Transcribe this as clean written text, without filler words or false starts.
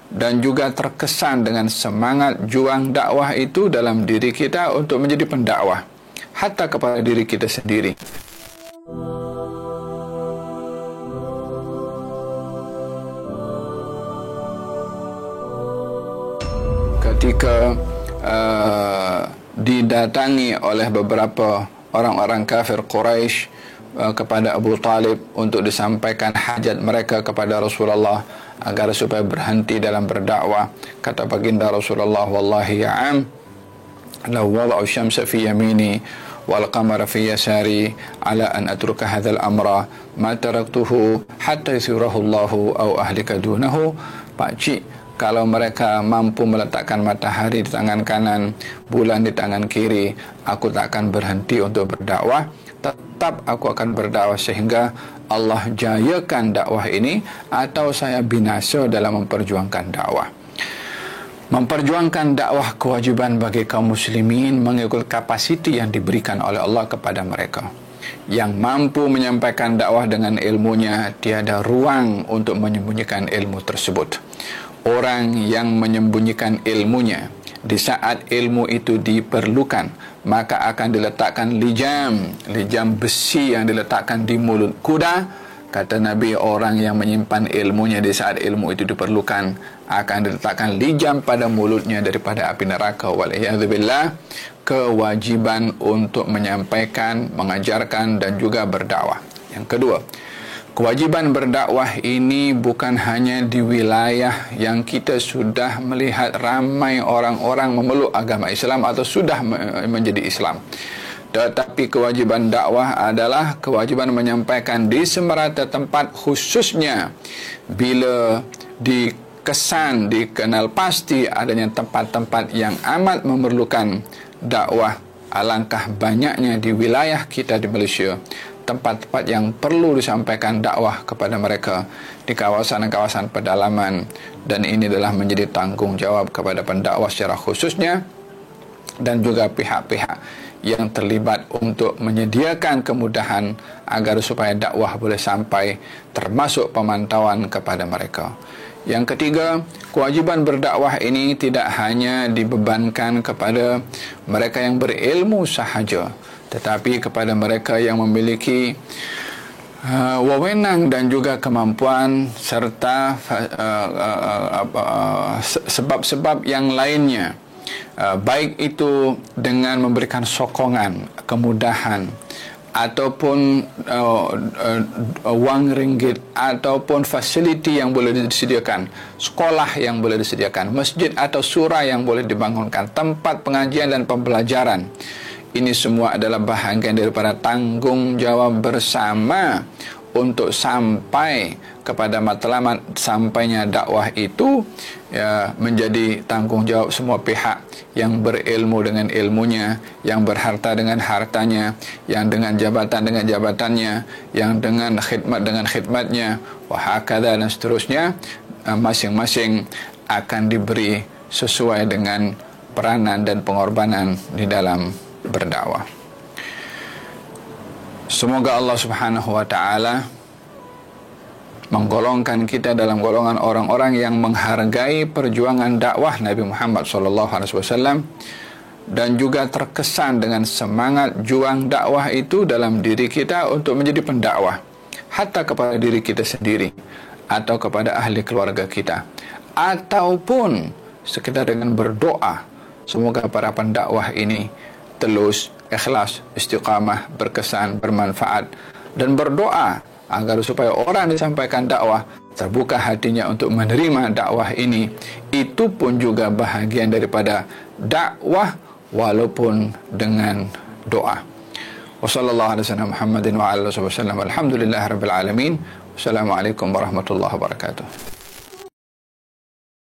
dan juga terkesan dengan semangat juang dakwah itu dalam diri kita untuk menjadi pendakwah, hatta kepada diri kita sendiri. Ketika didatangi oleh beberapa orang-orang kafir Quraisy kepada Abu Talib untuk disampaikan hajat mereka kepada Rasulullah agar supaya berhenti dalam berdakwah, kata baginda Rasulullah, wallahi ya am, law wada'u syamsa fi yamini wal qamara fi yasari ala an atruka hadzal amra ma taraktuhu hatta yusirahu Allahu aw ahlika dunahu. Pak Cik, kalau mereka mampu meletakkan matahari di tangan kanan, bulan di tangan kiri, aku tak akan berhenti untuk berdakwah. Tetap aku akan berdakwah sehingga Allah jayakan dakwah ini atau saya binasa dalam memperjuangkan dakwah. Memperjuangkan dakwah kewajiban bagi kaum muslimin mengikut kapasiti yang diberikan oleh Allah kepada mereka. Yang mampu menyampaikan dakwah dengan ilmunya, tiada ruang untuk menyembunyikan ilmu tersebut. Orang yang menyembunyikan ilmunya di saat ilmu itu diperlukan, maka akan diletakkan lijam besi yang diletakkan di mulut kuda. Kata Nabi, orang yang menyimpan ilmunya di saat ilmu itu diperlukan akan diletakkan lijam pada mulutnya daripada api neraka. Waliyadzubillah. Kewajiban untuk menyampaikan, mengajarkan dan juga berdakwah. Yang kedua, kewajiban berdakwah ini bukan hanya di wilayah yang kita sudah melihat ramai orang-orang memeluk agama Islam atau sudah menjadi Islam. Tetapi kewajiban dakwah adalah kewajiban menyampaikan di semerata tempat, khususnya bila dikenal pasti adanya tempat-tempat yang amat memerlukan dakwah. Alangkah banyaknya di wilayah kita di Malaysia tempat-tempat yang perlu disampaikan dakwah kepada mereka di kawasan-kawasan pedalaman, dan ini adalah menjadi tanggungjawab kepada pendakwah secara khususnya dan juga pihak-pihak yang terlibat untuk menyediakan kemudahan agar supaya dakwah boleh sampai, termasuk pemantauan kepada mereka. Yang ketiga, kewajiban berdakwah ini tidak hanya dibebankan kepada mereka yang berilmu sahaja, tetapi kepada mereka yang memiliki wewenang dan juga kemampuan serta sebab-sebab yang lainnya, baik itu dengan memberikan sokongan, kemudahan, ataupun wang ringgit, ataupun fasiliti yang boleh disediakan, sekolah yang boleh disediakan, masjid atau surah yang boleh dibangunkan, tempat pengajian dan pembelajaran. Ini semua adalah bahagian daripada tanggungjawab bersama untuk sampai kepada matlamat sampainya dakwah itu, ya, menjadi tanggungjawab semua pihak yang berilmu dengan ilmunya, yang berharta dengan hartanya, yang dengan jabatan dengan jabatannya, yang dengan khidmat dengan khidmatnya, wahakadha dan seterusnya. Masing-masing akan diberi sesuai dengan peranan dan pengorbanan di dalam berdakwah. Semoga Allah Subhanahu wa taala menggolongkan kita dalam golongan orang-orang yang menghargai perjuangan dakwah Nabi Muhammad SAW dan juga terkesan dengan semangat juang dakwah itu dalam diri kita untuk menjadi pendakwah, hatta kepada diri kita sendiri atau kepada ahli keluarga kita, ataupun sekedar dengan berdoa semoga para pendakwah ini telus, ikhlas, istiqamah, berkesan, bermanfaat, dan berdoa agar supaya orang disampaikan dakwah terbuka hatinya untuk menerima dakwah ini. Itu pun juga bahagian daripada dakwah walaupun dengan doa. Wassallallahu ala sayyidina Muhammadin wa ala alihi wasallam. Alhamdulillahirabbil alamin. Wassalamualaikum warahmatullahi wabarakatuh.